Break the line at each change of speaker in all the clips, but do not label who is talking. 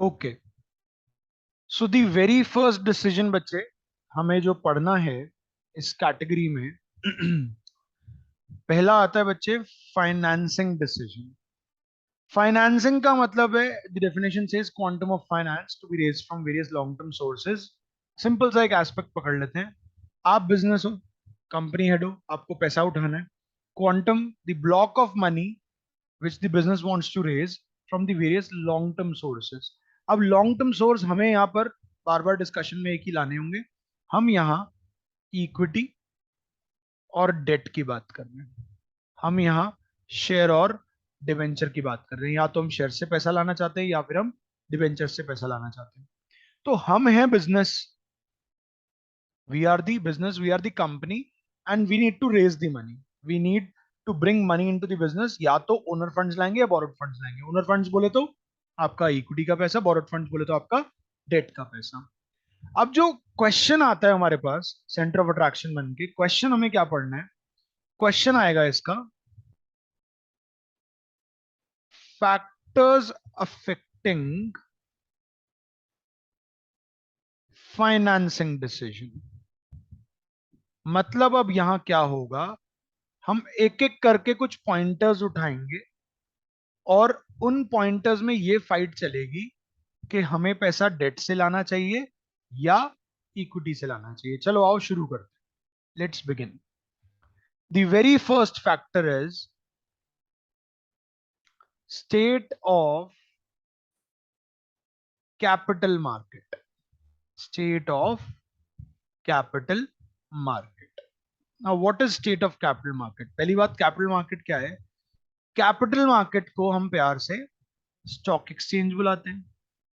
Okay, सो दी very first decision बच्चे हमें जो पढ़ना है इस कैटेगरी में पहला आता है बच्चे फाइनेंसिंग डिसीजन। फाइनेंसिंग का मतलब है, the definition says quantum of finance to be raised from various long term sources. Simple सा एक एस्पेक्ट पकड़ लेते हैं। आप बिजनेस हो, कंपनी हेड हो, आपको पैसा उठाना है। Quantum, the block of money which the business wants to raise from the various long term sources. अब लॉन्ग टर्म सोर्स हमें यहाँ पर बार बार डिस्कशन में एक ही लाने होंगे। हम यहाँ इक्विटी और डेट की बात कर रहे हैं। हम यहाँ शेयर और डिवेंचर की बात कर रहे हैं। या तो हम शेयर से पैसा लाना चाहते हैं या फिर हम डिवेंचर से पैसा लाना चाहते हैं। तो हम हैं business, we are the business, we are the company, and we need to raise the money. We need to bring money into the business. या तो ओनर फंड्स लाएंगे या बोरोड फंड्स लाएंगे। ओनर फंड्स बोले तो आपका इक्विटी का पैसा, बोरोड फंड्स बोले तो आपका डेट का पैसा। अब जो क्वेश्चन आता है हमारे पास सेंटर ऑफ अट्रैक्शन बन के, क्वेश्चन हमें क्या पढ़ना है? क्वेश्चन आएगा इसका, फैक्टर्स अफेक्टिंग फाइनेंसिंग डिसीजन। मतलब अब यहां क्या होगा, हम एक एक करके कुछ पॉइंटर्स उठाएंगे और उन पॉइंटर्स में ये फाइट चलेगी कि हमें पैसा डेट से लाना चाहिए या इक्विटी से लाना चाहिए। चलो आओ शुरू करते, let's begin. The very first factor is state of capital market. State of capital market. Now what is state of capital market? पहली बात, कैपिटल मार्केट क्या है? कैपिटल मार्केट को हम प्यार से स्टॉक एक्सचेंज बुलाते हैं।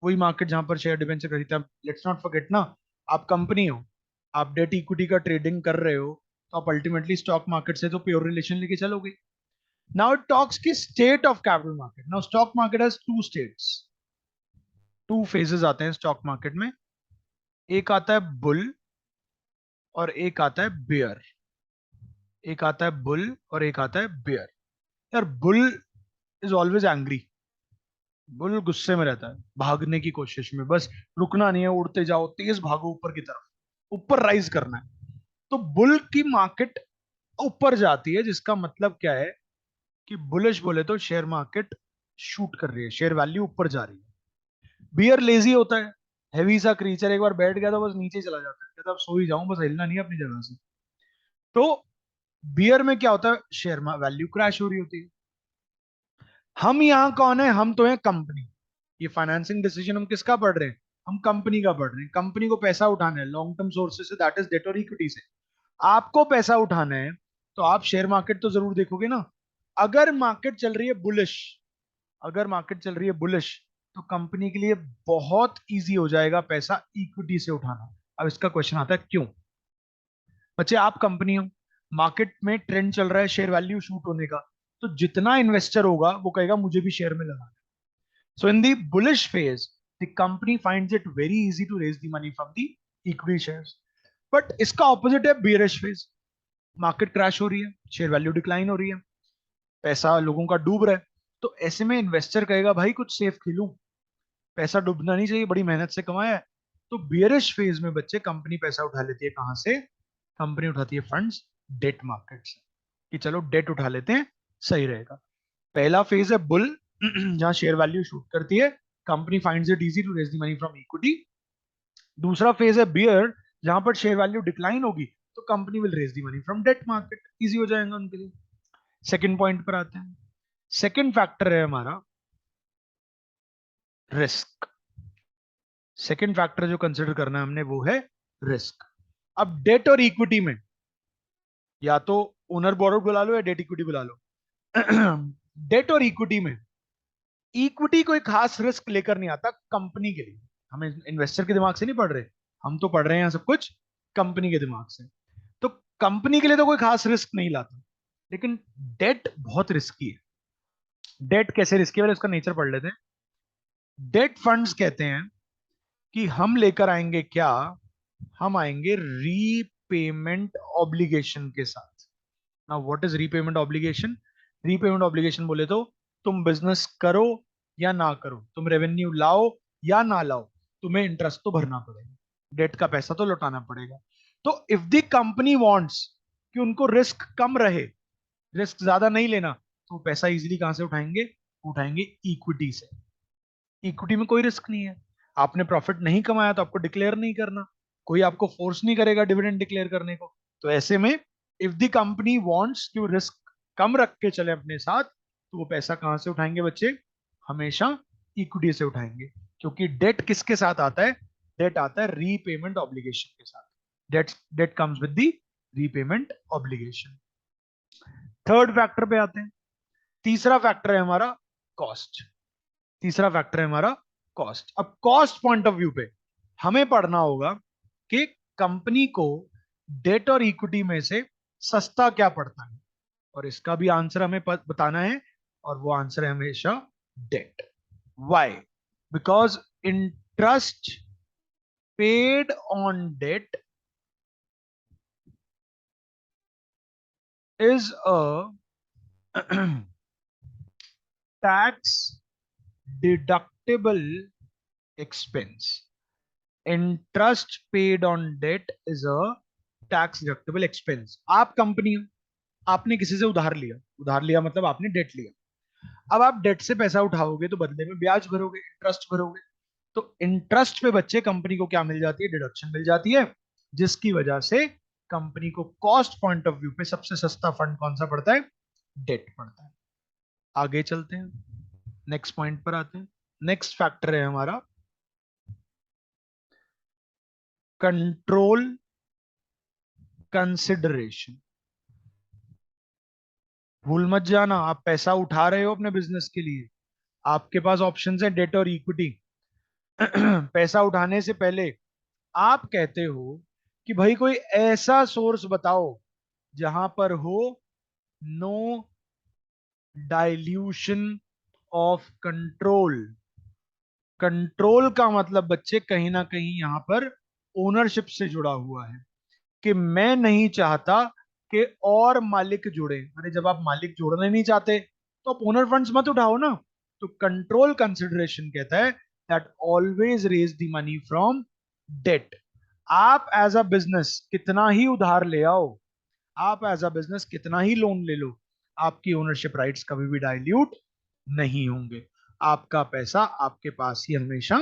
वही मार्केट जहां पर शेयर डिबेंचर खरीदते हैं। लेट्स नॉट फॉरगेट ना, आप कंपनी हो, आप डेट इक्विटी का ट्रेडिंग कर रहे हो, तो आप अल्टीमेटली स्टॉक मार्केट से तो प्योर रिलेशन लेके चलोगे। नाउ इट टॉक्स की state of capital market. Now stock market has two states, two phases आते हैं स्टॉक मार्केट में। एक आता है बुल और एक आता है बियर। एक आता है बुल और एक आता है बियर। यार bull is always angry. Bull गुस्से में रहता है, भागने की कोशिश में, बस रुकना नहीं है, उड़ते जाओ, तेज भागो ऊपर की तरफ, ऊपर राइज करना है। तो बुल की मार्केट ऊपर जाती है, जिसका मतलब क्या है कि बुलिश बोले तो शेयर मार्केट शूट कर रही है, शेयर वैल्यू ऊपर जा रही है। बियर लेजी होता है, हैवी सा क्रीचर, एक बार बैठ गया तो बस नीचे चला जाता है, कहता अब सो ही जाऊं, बस हिलना नहीं है अपनी जगह से। तो बियर में क्या होता है, शेयर वैल्यू क्रैश हो रही होती है। हम यहाँ कौन है? हम तो हैं कंपनी। ये फाइनेंसिंग डिसीजन हम किसका पढ़ रहे हैं? हम कंपनी का पढ़ रहे हैं। कंपनी को पैसा उठाना है लॉन्ग टर्म सोर्सेज से, दैट इज डेट और इक्विटी से। आपको पैसा उठाना है तो आप शेयर मार्केट तो जरूर देखोगे ना। अगर मार्केट चल रही है बुलिश, अगर मार्केट चल रही है बुलिश, तो कंपनी के लिए बहुत इजी हो जाएगा पैसा इक्विटी से उठाना। अब इसका क्वेश्चन आता है क्यों? बच्चे आप कंपनी हो, मार्केट में ट्रेंड चल रहा है शेयर वैल्यू शूट होने का, तो जितना इन्वेस्टर होगा वो कहेगा मुझे भी शेयर में लगाना है। So in the bullish phase, the company finds it very easy to raise the money from the equity shares. But इसका opposite है bearish phase. मार्केट क्रैश हो रही है, शेयर वैल्यू डिक्लाइन हो रही है, पैसा लोगों का डूब रहा है। तो ऐसे में इन्वेस्टर कहेगा भाई कुछ सेफ खेलूं, पैसा डूबना नहीं चाहिए, बड़ी मेहनत से कमाया है। तो बियरिश फेज में बच्चे कंपनी पैसा उठा लेती है कहां से? कंपनी उठाती है फंड्स डेट मार्केट से, कि चलो डेट उठा लेते हैं, सही रहेगा। पहला फेज है बुल जहां शेयर वैल्यू शूट करती है, company finds it easy to raise the money from equity. दूसरा फेज है बियर, जहां पर शेयर वैल्यू डिक्लाइन होगी, तो company will raise the money from debt market. Easy हो जाएगा उनके लिए। सेकंड पॉइंट पर आते हैं। सेकंड फैक्टर है हमारा रिस्क। सेकंड फैक्टर जो कंसिडर करना है हमने वो है रिस्क। अब डेट और इक्विटी में या तो ओनर बोरोड बुला लो या डेट इक्विटी बुला लो। डेट और इक्विटी में इक्विटी कोई खास रिस्क लेकर नहीं आता कंपनी के लिए। हम इन्वेस्टर के दिमाग से नहीं पढ़ रहे, हम तो पढ़ रहे हैं यहाँ सब कुछ कंपनी के दिमाग से। तो कंपनी के लिए तो कोई खास रिस्क नहीं लाता, लेकिन डेट बहुत रिस्की है। डेट कैसे रिस्की है, उसका नेचर पढ़ लेते हैं। डेट फंड्स कहते हैं कि हम लेकर आएंगे क्या? हम आएंगे रीपेमेंट ऑब्लिगेशन के साथ। Now what is repayment obligation? Repayment obligation बोले तो तुम बिजनेस करो या ना करो, तुम रेवेन्यू लाओ या ना लाओ, तुम्हें इंटरेस्ट तो भरना पड़ेगा, डेट का पैसा तो लौटाना पड़ेगा। तो इफ द कंपनी वांट्स कि उनको रिस्क कम रहे, रिस्क ज्यादा नहीं लेना, तो पैसा इजीली कहां से उठाएंगे? उठाएंगे इक्विटी से। इक्विटी में कोई रिस्क नहीं है, आपने प्रॉफिट नहीं कमाया तो आपको डिक्लेयर नहीं करना, कोई आपको फोर्स नहीं करेगा डिविडेंड डिक्लेयर करने को। तो ऐसे में if the company wants to risk कम रख के चले अपने साथ, तो वो पैसा कहां से उठाएंगे बच्चे? हमेशा इक्विटी से उठाएंगे, क्योंकि डेट किसके साथ आता है? डेट आता है रीपेमेंट ऑब्लिगेशन के साथ। Debt debt comes with the repayment obligation. Third factor पे आते हैं। तीसरा फैक्टर है हमारा कॉस्ट। तीसरा फैक्टर है हमारा कॉस्ट। अब कॉस्ट पॉइंट ऑफ व्यू पे हमें पढ़ना होगा कि कंपनी को डेट और इक्विटी में से सस्ता क्या पड़ता है, और इसका भी आंसर हमें बताना है, और वो आंसर है हमेशा debt. Why? Because interest paid on debt is a tax deductible expense. Interest paid on debt is a tax deductible expense. आप कंपनी हो, आपने किसी से उधार लिया, उधार लिया मतलब आपने डेट लिया। अब आप डेट से पैसा उठाओगे तो बदले में ब्याज भरोगे, इंटरेस्ट भरोगे। तो इंटरेस्ट पे बच्चे कंपनी को क्या मिल जाती है? डिडक्शन मिल जाती है, जिसकी वजह से कंपनी को कॉस्ट पॉइंट ऑफ व्यू पे सबसे सस्ता फंड कौन सा पड़ता है? डेट पड़ता है। आगे चलते हैं, नेक्स्ट पॉइंट पर आते हैं। नेक्स्ट फैक्टर है हमारा कंट्रोल कंसिडरेशन। भूल मत जाना, आप पैसा उठा रहे हो अपने बिजनेस के लिए, आपके पास ऑप्शंस हैं डेट और इक्विटी। पैसा उठाने से पहले आप कहते हो कि भाई कोई ऐसा सोर्स बताओ जहां पर हो no dilution of control. Control का मतलब बच्चे कहीं ना कहीं यहां पर ओनरशिप से जुड़ा हुआ है, कि मैं नहीं चाहता कि और मालिक जुड़े। अरे जब आप मालिक जोड़ना नहीं चाहते तो आप ओनर फंड्स मत उठाओ ना। तो कंट्रोल कंसिडरेशन कहता है that always raise the money from debt. आप एज अ बिजनेस कितना ही उधार ले आओ, आप एज अ बिजनेस कितना ही लोन ले लो, आपकी ओनरशिप राइट्स कभी भी डाइल्यूट नहीं होंगे। आपका पैसा आपके पास ही हमेशा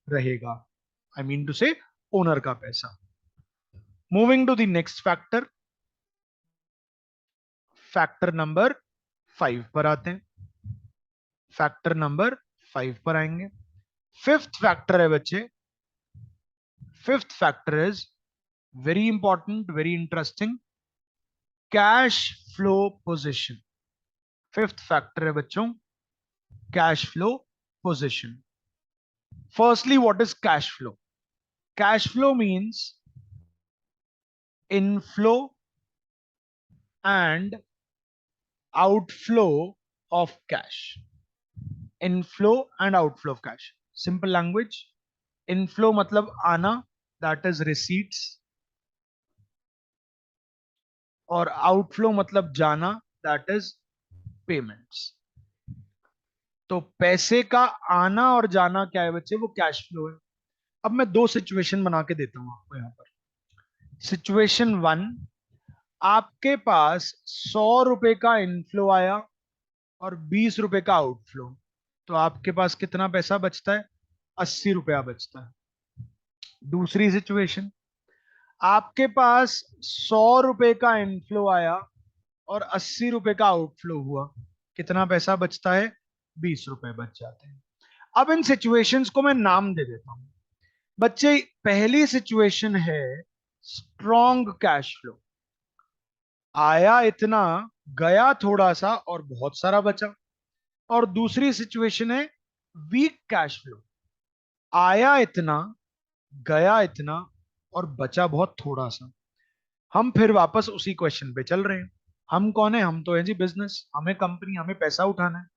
रहेगा, I mean to say owner का पैसा। Moving to the next factor, factor number 5 पर आते हैं। फैक्टर नंबर 5 पर आएंगे। फिफ्थ फैक्टर है बच्चे, fifth factor is very important, very interesting, cash flow position. Fifth factor है बच्चों cash flow position. Firstly what is cash flow? Cash flow means inflow and outflow of cash. Inflow and outflow of cash, simple language. Inflow मतलब आना, that is receipts, और outflow मतलब जाना, that is payments. तो पैसे का आना और जाना क्या है बच्चे? वो कैश फ्लो है। अब मैं दो सिचुएशन बना के देता हूं आपको यहां पर। सिचुएशन वन, आपके पास 100 रुपए का इनफ्लो आया और 20 रुपए का आउटफ्लो, तो आपके पास कितना पैसा बचता है? 80 रुपया बचता है। दूसरी सिचुएशन, आपके पास 100 रुपए का इनफ्लो आया और 80 रुपए का आउटफ्लो हुआ, कितना पैसा बचता है? 20 रुपए बच जाते हैं। अब इन सिचुएशंस को मैं नाम दे देता हूं बच्चे। पहली सिचुएशन है स्ट्रॉन्ग कैश फ्लो, आया इतना, गया थोड़ा सा और बहुत सारा बचा। और दूसरी सिचुएशन है वीक कैश फ्लो, आया इतना, गया इतना और बचा बहुत थोड़ा सा। हम फिर वापस उसी क्वेश्चन पे चल रहे हैं। हम कौन है? हम तो है जी बिजनेस, हमें कंपनी, हमें पैसा उठाना है।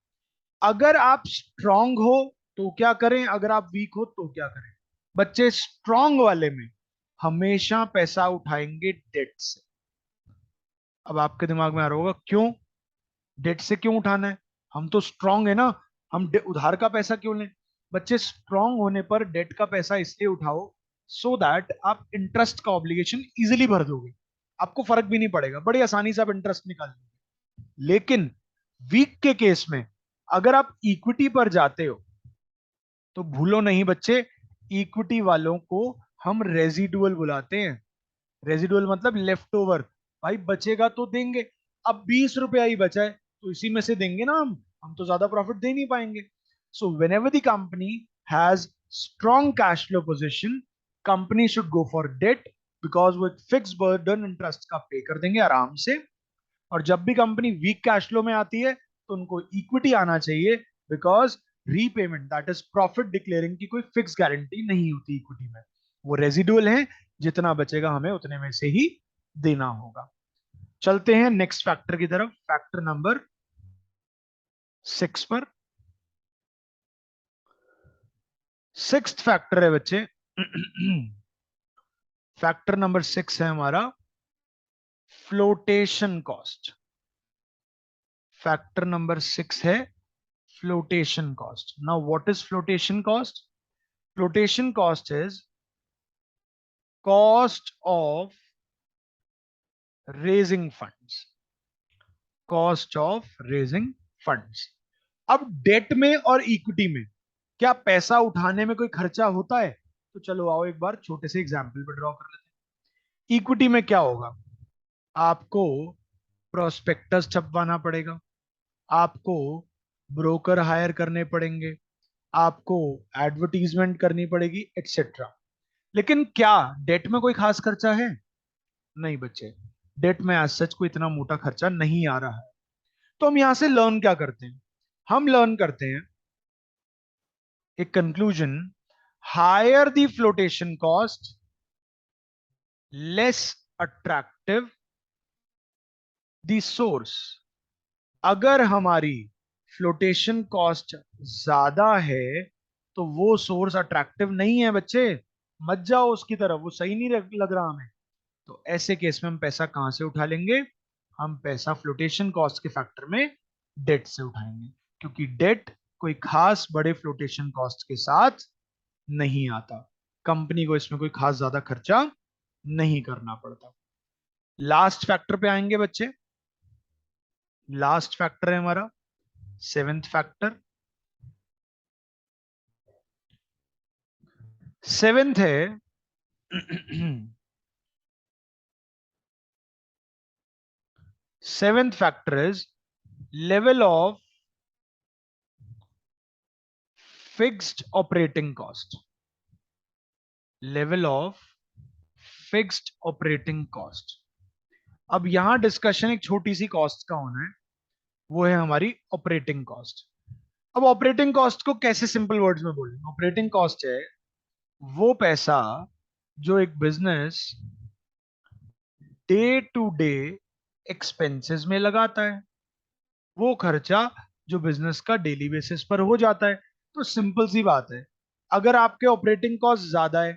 अगर आप स्ट्रांग हो तो क्या करें, अगर आप वीक हो तो क्या करें? बच्चे स्ट्रांग वाले में हमेशा पैसा उठाएंगे डेट से। अब आपके दिमाग में आ रहा होगा क्यों, डेट से क्यों उठाना है? हम तो स्ट्रांग है ना, हम उधार का पैसा क्यों लें? बच्चे स्ट्रांग होने पर डेट का पैसा इसलिए उठाओ सो दैट आप इंटरेस्ट का ऑब्लिगेशन इजिली भर दोगे, आपको फर्क भी नहीं पड़ेगा, बड़ी आसानी से आप इंटरेस्ट निकाल दोगे। लेकिन वीक के केस में अगर आप इक्विटी पर जाते हो तो भूलो नहीं बच्चे, इक्विटी वालों को हम रेजिडुअल बुलाते हैं। रेजिडुअल मतलब लेफ्ट ओवर, भाई बचेगा तो देंगे। अब 20 रुपया ही बचा है तो इसी में से देंगे ना, हम तो ज्यादा प्रॉफिट दे नहीं पाएंगे। So whenever the company has strong cash flow position, company should go for debt, because वो एक फिक्स बर्डन इंटरेस्ट का पे कर देंगे आराम से। और जब भी कंपनी वीक कैश फ्लो में आती है तो उनको इक्विटी आना चाहिए, because repayment that is profit declaring की कोई फिक्स गारंटी नहीं होती इक्विटी में, वो रेजिडुअल है, जितना बचेगा हमें उतने में से ही देना होगा। चलते हैं नेक्स्ट फैक्टर की तरफ, फैक्टर नंबर 6 पर। सिक्स्थ फैक्टर है बच्चे फैक्टर नंबर 6 है हमारा फ्लोटेशन कॉस्ट। फैक्टर नंबर 6 है flotation cost. Now, what is flotation cost? Flotation cost is cost of raising funds. Cost of raising funds. अब डेट में और इक्विटी में क्या पैसा उठाने में कोई खर्चा होता है? तो चलो आओ एक बार छोटे से एग्जाम्पल पे ड्रॉ कर लेते हैं। इक्विटी में क्या होगा? आपको प्रोस्पेक्टस छपवाना पड़ेगा, आपको ब्रोकर हायर करने पड़ेंगे, आपको एडवर्टीजमेंट करनी पड़ेगी, एक्सेट्रा। लेकिन क्या डेट में कोई खास खर्चा है? नहीं बच्चे, डेट में आज सच कोई इतना मोटा खर्चा नहीं आ रहा है। तो हम यहां से लर्न क्या करते हैं? हम लर्न करते हैं एक conclusion, higher the flotation cost less attractive the source. अगर हमारी फ्लोटेशन कॉस्ट ज्यादा है तो वो सोर्स अट्रैक्टिव नहीं है बच्चे, मत जाओ उसकी तरफ, वो सही नहीं लग रहा हमें। तो ऐसे केस में हम पैसा कहां से उठा लेंगे? हम पैसा फ्लोटेशन कॉस्ट के फैक्टर में डेट से उठाएंगे, क्योंकि डेट कोई खास बड़े फ्लोटेशन कॉस्ट के साथ नहीं आता, कंपनी को इसमें कोई खास ज्यादा खर्चा नहीं करना पड़ता। लास्ट फैक्टर पे आएंगे बच्चे, लास्ट फैक्टर है हमारा सेवेंथ फैक्टर। सेवेंथ है seventh factor is level of fixed operating cost. Level of fixed operating cost. अब यहां डिस्कशन एक छोटी सी कॉस्ट का होना है, वो है हमारी ऑपरेटिंग कॉस्ट। अब ऑपरेटिंग कॉस्ट को कैसे सिंपल वर्ड्स में बोलें? ऑपरेटिंग कॉस्ट है वो पैसा जो एक business day to day expenses में लगाता है, वो खर्चा जो बिजनेस का डेली बेसिस पर हो जाता है। तो सिंपल सी बात है, अगर आपके ऑपरेटिंग कॉस्ट ज्यादा है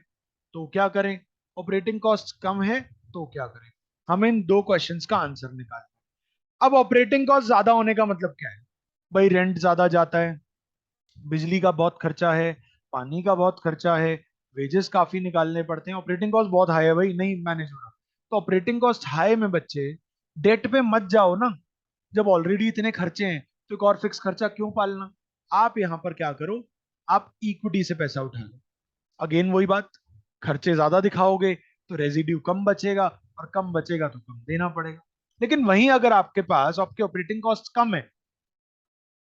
तो क्या करें, ऑपरेटिंग कॉस्ट कम है तो क्या करें? हमें इन दो क्वेश्चंस का आंसर निकालना है। अब ऑपरेटिंग कॉस्ट ज्यादा होने का मतलब क्या है? भाई रेंट ज्यादा जाता है, बिजली का बहुत खर्चा है, पानी का बहुत खर्चा है, वेजेस काफी निकालने पड़ते हैं, ऑपरेटिंग कॉस्ट बहुत हाई है, भाई नहीं मैनेज हो रहा। तो ऑपरेटिंग कॉस्ट हाई में बच्चे डेट पे मत जाओ ना, जब ऑलरेडी इतने खर्चे हैं तो एक और फिक्स खर्चा क्यों पालना? आप यहां पर क्या करो, आप इक्विटी से पैसा उठा लो। अगेन वही बात, खर्चे ज्यादा दिखाओगे तो रेजिड्यू कम बचेगा, और कम बचेगा तो कम देना पड़ेगा। लेकिन वहीं अगर आपके पास आपके ऑपरेटिंग कॉस्ट कम है,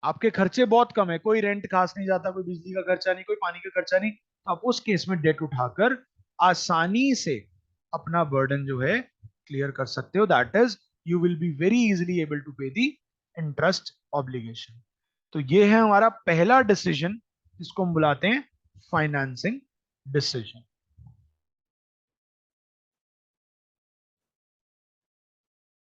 आपके खर्चे बहुत कम है, कोई रेंट खास नहीं जाता, कोई बिजली का खर्चा नहीं, कोई पानी का खर्चा नहीं, तो आप उस केस में डेट उठाकर आसानी से अपना बर्डन जो है क्लियर कर सकते हो। That is you will be very easily able to pay the interest obligation. तो ये है हमारा पहला डिसीजन, जिसको हम बुलाते हैं फाइनेंसिंग डिसीजन।